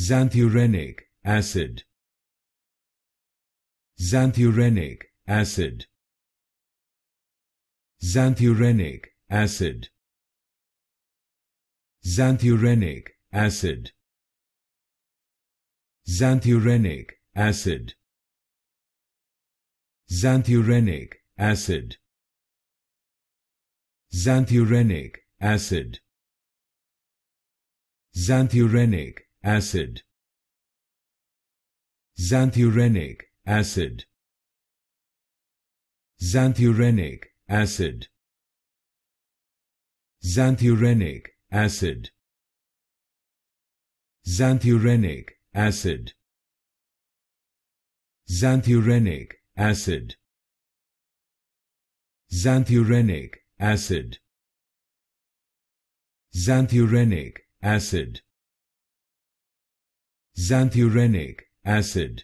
Xanthurenic acid. Xanthurenic acid. Xanthurenic acid. Xanthurenic acid. Xanthurenic acid. Xanthurenic acid. Xanthurenic acid. Xanthurenic acid. Xanthurenic acid. Xanthurenic acid. Xanthurenic acid. Xanthurenic acid. Xanthurenic acid. Xanthurenic acid. Xanthurenic acid. Xanthurenic acid.